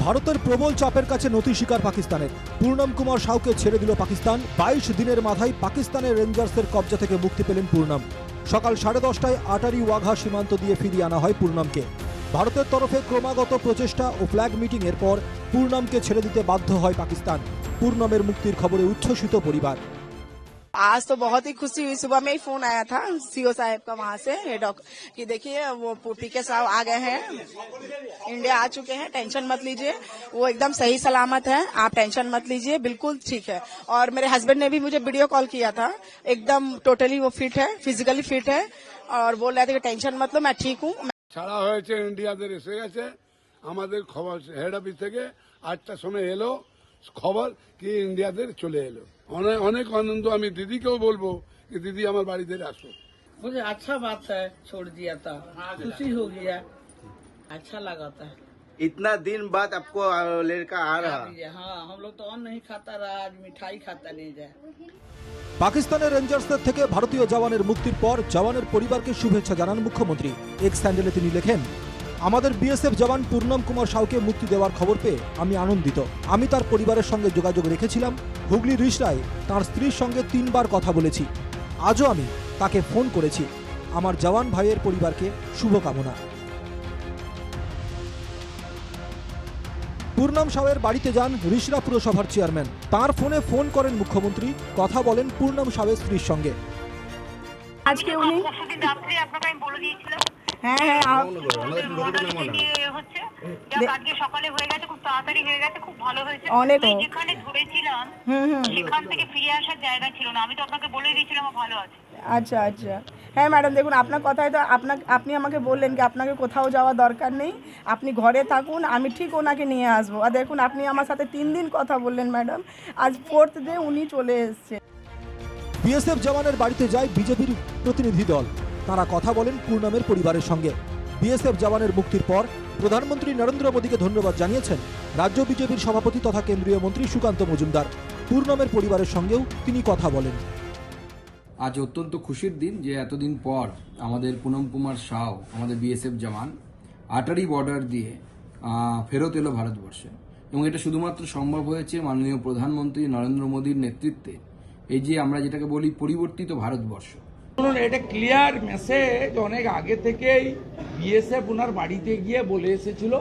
ভারতের প্রবল চাপের কাছে নতি স্বীকার পাকিস্তানের। পূর্ণম কুমার সাউকে ছেড়ে দিল পাকিস্তান। 22 দিনের মাথায় পাকিস্তানের রেঞ্জার্সের কবজা থেকে মুক্তি পেলেন পূর্ণম। সকাল 10:30টায় আটারি ওয়াঘা সীমান্ত দিয়ে ফিরিয়ে আনা হয় পূর্ণমকে। ভারতের তরফে ক্রমাগত প্রচেষ্টা ও ফ্ল্যাগ মিটিংয়ের পর পূর্ণমকে ছেড়ে দিতে বাধ্য হয় পাকিস্তান। পূর্ণমের মুক্তির খবরে উচ্ছ্বসিত পরিবার। आज तो बहुत ही खुशी हुई। सुबह में ही फोन आया था सीओ साहब का वहाँ से कि देखिए वो पीके साहब आ गए हैं, इंडिया आ चुके हैं, टेंशन मत लीजिए, वो एकदम सही सलामत है, आप टेंशन मत लीजिए, बिल्कुल ठीक है। और मेरे हस्बैंड ने भी मुझे वीडियो कॉल किया था, एकदम टोटली वो फिट है, फिजिकली फिट है और बोल रहे थे कि टेंशन मत लो, मैं ठीक हूँ। ছাড়া হয়েছে, ইন্ডিয়াদের এসে গেছে। আমাদের খবর হেড অফিস থেকে 8টার সময় এলো খবর কি ইন্ডিয়াদের চলে এলো। অনেক অনেক আনন্দ। আমি দিদিকেও বলবো कि दीदी हमारे बाड़ी आसो। मुझे अच्छा बात है, छोड़ दिया था, खुशी हो गया, अच्छा लगा था। इतना दिन बाद आपको लड़का आ रहा। हाँ, हम लोग तो अन्न नहीं खाता रहा, आज मिठाई खाता नहीं जाए। পাকিস্তানের রেঞ্জার্সদের থেকে ভারতীয় জওয়ানের মুক্তির পর জওয়ানের পরিবারকে শুভেচ্ছা জানান মুখ্যমন্ত্রী। এক্স হ্যান্ডেলে তিনি লেখেন, আমাদের বিএসএফ জওয়ান পূর্ণম কুমার সাউকে মুক্তি দেওয়ার খবর পেয়ে আমি আনন্দিত। আমি তার পরিবারের সঙ্গে যোগাযোগ রেখেছিলাম। হুগলি রিষড়ায় তার স্ত্রীর সঙ্গে 3 বার কথা বলেছি। আজও আমি তাকে ফোন করেছি। আমার জওয়ান ভাইয়ের পরিবারকে শুভকামনা। পূর্ণম সাউয়ের বাড়িতে যান রিষড়া পুরসভার চেয়ারম্যান। তার ফোনে ফোন করেন মুখ্যমন্ত্রী, কথা বলেন পূর্ণম সাউয়ের স্ত্রীর সঙ্গে। আজকে উনি হ্যাঁ হ্যাঁ সকালে হয়ে গেছে, খুব তাড়াতাড়ি হয়ে গেছে, খুব ভালো হয়েছে। অনেক যেখানে ধরেছিলাম সেখান থেকে ফিরে আসার জায়গা ছিল না, আমি তো আপনাকে বলে দিয়েছিলাম ভালো আছে। আচ্ছা আচ্ছা হ্যাঁ ম্যাডাম, দেখুন আপনার কথায় তো আপনি আমাকে বললেন কি আপনাকে কোথাও যাওয়া দরকার নেই, আপনি ঘরে থাকুন, আমি ঠিক ওনাকে নিয়ে আসবো। আর দেখুন আপনি আমার সাথে 3 দিন কথা বললেন ম্যাডাম, আজ 4th ডে উনি চলে এসছে। বিএসএফ জওয়ানের বাড়িতে যায় বিজেপির প্রতিনিধি দল। তারা কথা বলেন পূর্ণমের পরিবারের সঙ্গে। বিএসএফ জওয়ানের মুক্তির পর প্রধানমন্ত্রী নরেন্দ্র মোদীকে ধন্যবাদ জানিয়েছেন রাজ্য বিজেপির সভাপতি তথা কেন্দ্রীয় মন্ত্রী সুকান্ত মজুমদার। পূর্ণমের পরিবারের সঙ্গেও তিনি কথা বলেন। আজ অত্যন্ত খুশির দিন যে এতদিন পর আমাদের পূনম কুমার সাউ, আমাদের বিএসএফ জওয়ান, আটারি বর্ডার দিয়ে ফেরত এলো ভারতবর্ষে। এবং এটা শুধুমাত্র সম্ভব হয়েছে মাননীয় প্রধানমন্ত্রী নরেন্দ্র মোদীর নেতৃত্বে। এই যে আমরা যেটাকে বলি পরিবর্তিত ভারতবর্ষ। এটা ক্লিয়ার মেসেজ অনেক আগে থেকেই বিএসএফ ওনার বাড়িতে গিয়ে বলে এসেছিল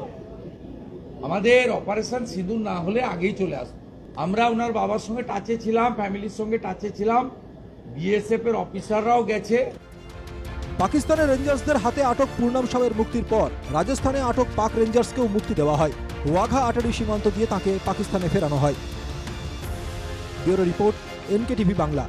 আমাদের অপারেশন সিঁদুর না হলে আগেই চলে আসবে। আমরা ওনার বাবার সঙ্গে টাচে ছিলাম, ফ্যামিলির সঙ্গে টাচে ছিলাম, বিএসএফ এর অফিসাররাও গেছে। পাকিস্তানের রেঞ্জার্সদের হাতে আটক পূর্ণম সাউয়ের মুক্তির পর রাজস্থানে আটক পাক রেঞ্জার্সকেও মুক্তি দেওয়া হয়। ওয়াঘা আটারি সীমান্ত দিয়ে তাকে পাকিস্তানে ফেরানো হয়। Bureau report, NKTV Bangla.